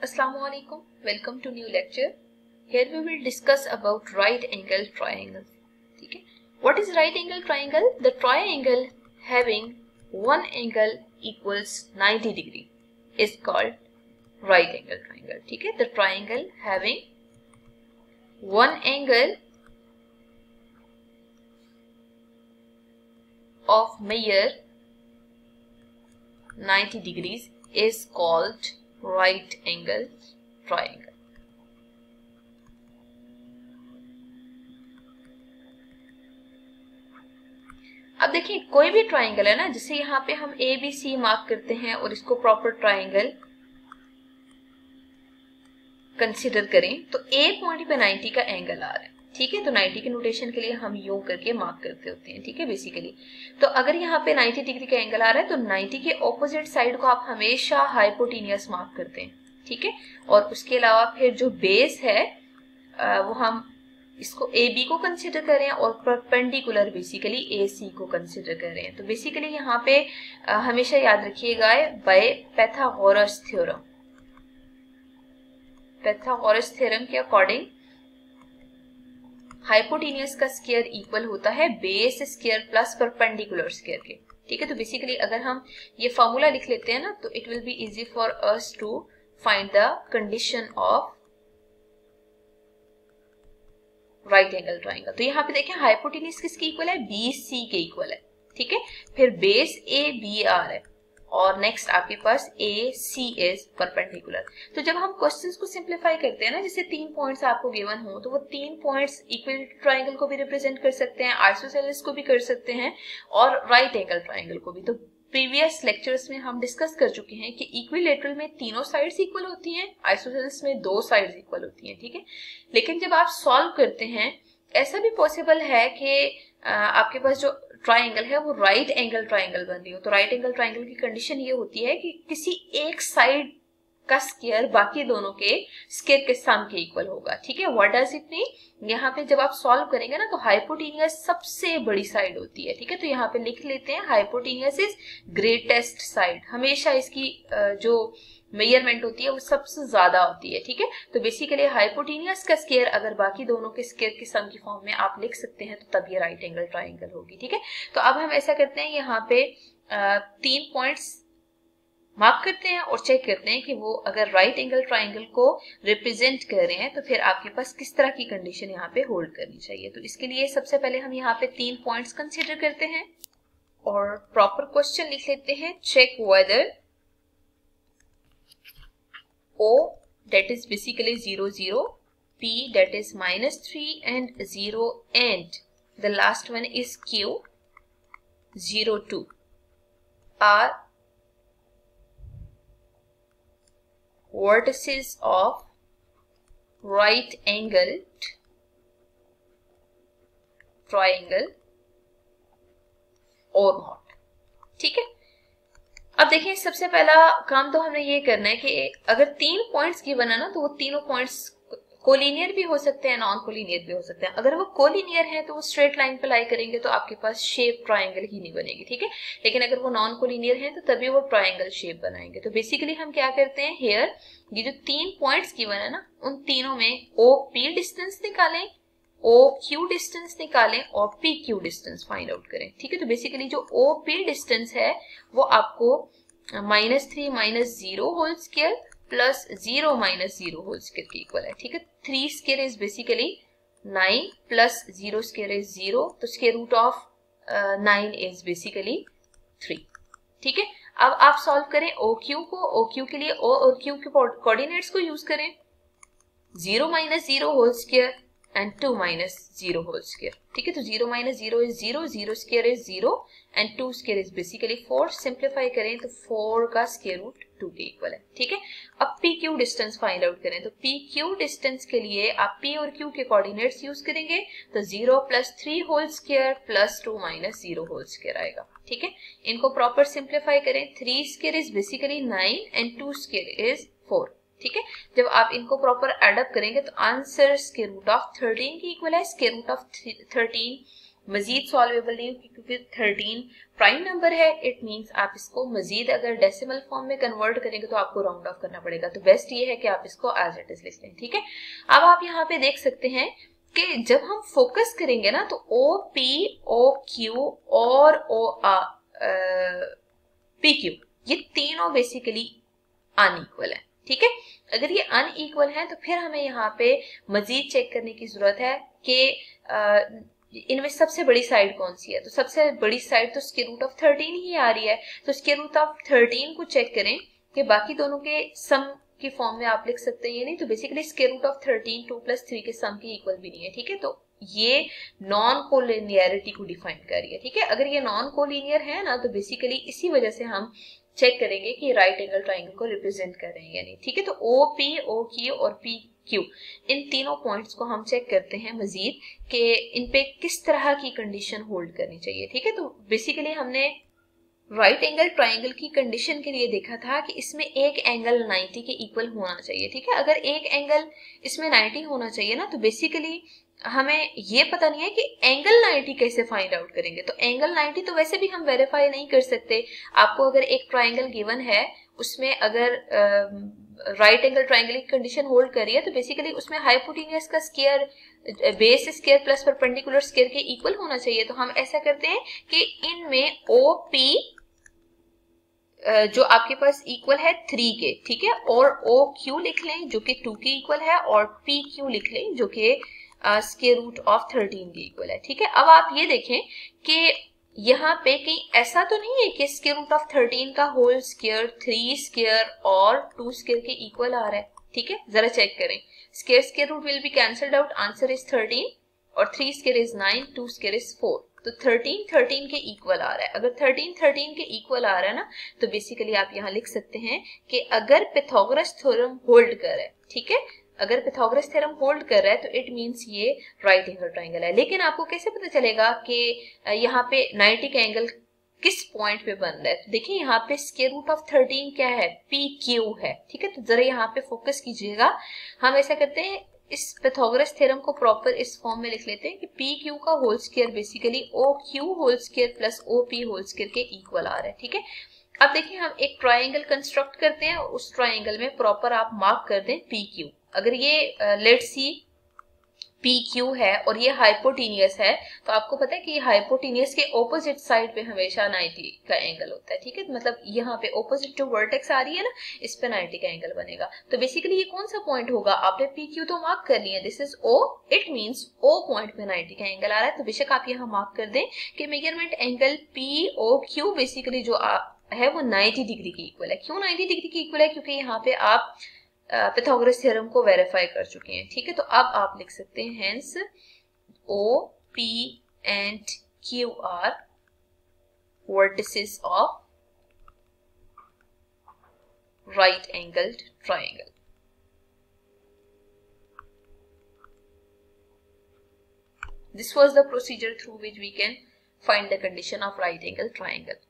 Assalamualaikum. Welcome to new lecture. Here we will discuss about right angle triangle. ठीक है? What is right angle triangle? The triangle having one angle equals 90 degree is called right angle triangle. ठीक है? The triangle having one angle of measure 90 degrees is called right angle triangle. अब देखिए कोई भी triangle है ना, जैसे यहाँ पे हम ए बी सी मार्क करते हैं और इसको प्रॉपर ट्राइंगल कंसीडर करें तो ए पॉइंट पे 90 का एंगल आ रहा है। ठीक है, तो 90 के नोटेशन के लिए हम यूं करके मार्क करते होते हैं। ठीक है, बेसिकली तो अगर यहाँ पे 90 डिग्री का एंगल आ रहा है तो 90 के ऑपोजिट साइड को आप हमेशा हाइपोटेनियस मार्क करते हैं। ठीक है, और उसके अलावा फिर जो बेस है वो हम इसको ए बी को कंसिडर करें और परपेंडिकुलर बेसिकली ए सी को कंसिडर कर रहे हैं। तो बेसिकली यहाँ पे हमेशा याद रखिएगा by Pythagoras theorem, Pythagoras theorem के अकॉर्डिंग हाइपोटेनियस का स्क्वायर इक्वल होता है base square plus perpendicular square के। ठीक है, तो बेसिकली अगर हम ये फॉर्मूला लिख लेते हैं ना तो it will be easy for us to find the condition of right angle triangle. तो यहाँ पे देखें हाइपोटेनियस किसके इक्वल है, बी सी के इक्वल है। ठीक है, फिर बेस ए बी आर है और नेक्स्ट आपके पास ए सी इज परपेंडिकुलर। तो जब हम क्वेश्चंस को सिंप्लीफाई करते हैं ना, जैसे 3 पॉइंट्स आपको गिवन हो तो वो 3 पॉइंट्स इक्वल ट्राइंगल को भी रिप्रेजेंट कर सकते हैं, आइसोसेलेस को भी कर सकते हैं और राइट एंगल ट्राइंगल को भी। तो प्रीवियस लेक्चर्स में हम डिस्कस कर चुके हैं कि इक्विलेटरल में तीनों साइड्स इक्वल होती हैं, आइसोसेलेस में 2 साइड्स इक्वल होती हैं। ठीक है, लेकिन जब आप सॉल्व करते हैं ऐसा भी पॉसिबल है कि आपके पास जो ट्राइंगल है वो राइट एंगल ट्राइंगल बन रही हो। तो राइट एंगल ट्राइंगल की कंडीशन ये होती है कि किसी एक साइड का स्क्वायर बाकी दोनों के स्क्वायर के सम के इक्वल होगा। ठीक है, व्हाट डज इट मीन, यहाँ पे जब आप सॉल्व करेंगे ना तो हाइपोटेनियस सबसे बड़ी साइड होती है। ठीक है, तो यहाँ पे लिख लेते हैं हाइपोटेनियस इज ग्रेटेस्ट साइड, हमेशा इसकी जो मेजरमेंट होती है वो सबसे ज्यादा होती है। ठीक है, तो बेसिकली हाइपोटेनियस का स्क्वायर अगर बाकी दोनों के स्क्वायर के सम की फॉर्म में आप लिख सकते हैं तो तब ये राइट एंगल ट्राइंगल होगी। ठीक है, तो अब हम ऐसा करते हैं, यहाँ पे 3 पॉइंट्स मार्क करते हैं और चेक करते हैं कि वो अगर राइट एंगल ट्राइंगल को रिप्रेजेंट कर रहे हैं तो फिर आपके पास किस तरह की कंडीशन यहाँ पे होल्ड करनी चाहिए। तो इसके लिए सबसे पहले हम यहाँ पे 3 पॉइंट्स कंसिडर करते हैं और प्रॉपर क्वेश्चन लिख लेते हैं, check whether O that is basically 0 0, P that is -3 and 0 and the last one is Q 0 2 are vertices of right angled triangle or not। ठीक है, अब देखिए सबसे पहला काम तो हमने ये करना है कि अगर 3 पॉइंट्स गिवन है ना तो वो तीनों पॉइंट्स कोलिनियर भी हो सकते हैं, नॉन कोलिनियर भी हो सकते हैं। अगर वो कोलिनियर है तो वो स्ट्रेट लाइन पे लाई करेंगे तो आपके पास शेप ट्रायंगल ही नहीं बनेगी। ठीक है, लेकिन अगर वो नॉन कोलिनियर है तो तभी वो ट्रायंगल शेप बनाएंगे। तो बेसिकली हम क्या करते हैं, हियर ये जो 3 पॉइंट्स गिवन है ना उन तीनों में ओ पी डिस्टेंस निकालें, ओ क्यू डिस्टेंस निकालें और P Q distance find out करें। ठीक है, तो बेसिकली जो ओ पी डिस्टेंस है वो आपको -3 -0 whole square plus 0 -0 whole square के इक्वल है। ठीक है, 3 square is basically 9 plus 0 square is 0, तो square root of 9 is basically 3। ठीक है, अब आप सॉल्व करें ओ क्यू को, ओ क्यू के लिए ओ और क्यू के कोऑर्डिनेट्स को यूज करें, 0 -0 whole square and 2 -0 whole square। ठीक है, तो 0 -0 is 0, 0 square is 0 and 2 square is basically 4। Simplify करें तो 4 का स्क्वायर रूट 2 के इक्वल है। ठीक है, अब P Q distance find out करें तो पी क्यू डिस्टेंस के लिए आप पी और क्यू के कोऑर्डिनेट्स यूज करेंगे तो 0 + 3 whole square plus 2 -0 whole square आएगा। ठीक है, इनको प्रॉपर सिंप्लीफाई करें, 3 square is basically 9 and 2 square is 4। ठीक है, जब आप इनको प्रॉपर एडअप करेंगे तो आंसर स्क्वायर रूट ऑफ 13 की इक्वल है। स्क्वायर रूट ऑफ 13 मजीद सॉल्वेबल नहीं क्योंकि 13 प्राइम नंबर है, इट मींस आप इसको मजीद अगर डेसिमल फॉर्म में कन्वर्ट करेंगे तो आपको राउंड ऑफ करना पड़ेगा। तो बेस्ट ये है कि आप इसको एज इट इज लिख लें, ठीक है। अब आप यहाँ पे देख सकते हैं कि जब हम फोकस करेंगे ना तो ओ पी, ओ क्यू और ओ पी क्यू, ये तीनों बेसिकली अनइक्वल है, ठीक है। अगर ये अनइक्वल है तो फिर हमें यहाँ पे मजीद चेक करने की जरूरत है कि इनमें सबसे बड़ी साइड कौन सी है। तो सबसे बड़ी साइड तो स्क्वायर रूट ऑफ 13 ही आ रही है, तो स्क्वायर रूट ऑफ 13 को चेक करें कि बाकी दोनों के सम की फॉर्म में आप लिख सकते हैं ये नहीं, तो बेसिकली स्क्वायर रूट ऑफ 13 2 + 3 के सम के इक्वल भी नहीं है, ठीक है। तो ये नॉन कोलिनियरिटी को डिफाइन कर रही है, ठीक है। अगर ये नॉन कोलिनियर है ना तो बेसिकली इसी वजह से हम चेक करेंगे कि राइट एंगल ट्राइंगल को रिप्रेजेंट कर रहे हैं या नहीं, ठीक है। तो ओ पी, ओ क्यू और पी क्यू, इन तीनों पॉइंट्स को हम चेक करते हैं मजीद कि इन पे किस तरह की कंडीशन होल्ड करनी चाहिए, ठीक है। तो बेसिकली हमने राइट एंगल ट्राइंगल की कंडीशन के लिए देखा था कि इसमें एक एंगल 90 के इक्वल होना चाहिए, ठीक है। अगर एक एंगल इसमें 90 होना चाहिए ना तो बेसिकली हमें ये पता नहीं है कि एंगल 90 कैसे फाइंड आउट करेंगे। तो एंगल 90 तो वैसे भी हम वेरीफाई नहीं कर सकते। आपको अगर एक ट्राइंगल गिवन है, उसमें अगर राइट एंगल ट्राइंगल की कंडीशन होल्ड कर रही है तो बेसिकली उसमें हाइपोटेन्यूज का square base square plus perpendicular square के इक्वल होना चाहिए। तो हम ऐसा करते हैं कि इनमें ओ पी जो आपके पास इक्वल है 3 के, ठीक है, और ओ क्यू लिख लें जो कि 2 के इक्वल है, और पी क्यू लिख लें जो कि स्क्वायर रूट ऑफ 13 के इक्वल है, ठीक है। अब आप ये देखें कि यहाँ पे कहीं ऐसा तो नहीं है कि स्क्वायर रूट ऑफ 13 का होल स्क्वायर 3 स्क्वायर और 2 स्क्वायर के इक्वल आ रहा है, ठीक है। जरा चेक करें, square root will be cancelled out, answer is 13 और 3 स्क्वायर इज 9, 2 स्क्वायर इज 4, तो 13 13 के इक्वल आ रहा है। अगर 13 13 के इक्वल आ रहा है ना तो बेसिकली आप यहाँ लिख सकते हैं कि अगर पाइथागोरस थ्योरम होल्ड कर रहा है, ठीक है, अगर पाइथागोरस थ्योरम होल्ड कर रहा है तो इट मींस ये राइट एंगल ट्राइंगल है। लेकिन आपको कैसे पता चलेगा कि यहाँ पे 90 का एंगल किस पॉइंट पे बन रहा है? तो देखिए यहाँ पे स्क्वायर रूट ऑफ 13 क्या है, पी क्यू है, ठीक है। तो जरा यहाँ पे फोकस कीजिएगा। हम ऐसा करते हैं, इस पाइथागोरस थ्योरम को प्रॉपर इस फॉर्म में लिख लेते हैं कि पी क्यू का whole square basically O Q whole square plus O P whole square के इक्वल आ रहा है, ठीक है। अब देखिए हम एक ट्राइंगल कंस्ट्रक्ट करते हैं, उस ट्राइंगल में प्रॉपर आप मार्क कर दें पी क्यू। अगर ये लेट्स सी पी क्यू है और ये हाइपोटेनियस है तो आपको पता है कि हाइपोटेनियस के ऑपोजिट साइड पे हमेशा 90 का एंगल होता है, ठीक है। मतलब यहाँ पे ऑपोजिट जो वर्टेक्स आ रही है ना, इस पे 90 का एंगल बनेगा। तो बेसिकली ये कौन सा पॉइंट होगा, आपने पी क्यू तो मार्क कर लिया, this is O, it means O point पे 90 का एंगल आ रहा है। तो बेशक आप यहाँ मार्क कर दें कि measurement angle P O Q basically जो है वो 90 डिग्री की इक्वल है। क्यों 90 डिग्री की इक्वल है? क्योंकि यहाँ पे आप पाइथागोरस थ्योरम को वेरीफाई कर चुके हैं, ठीक है। तो अब आप लिख सकते हैं hence O P and Q are vertices of right angled triangle. This was the procedure through which we can find the condition of right angle triangle.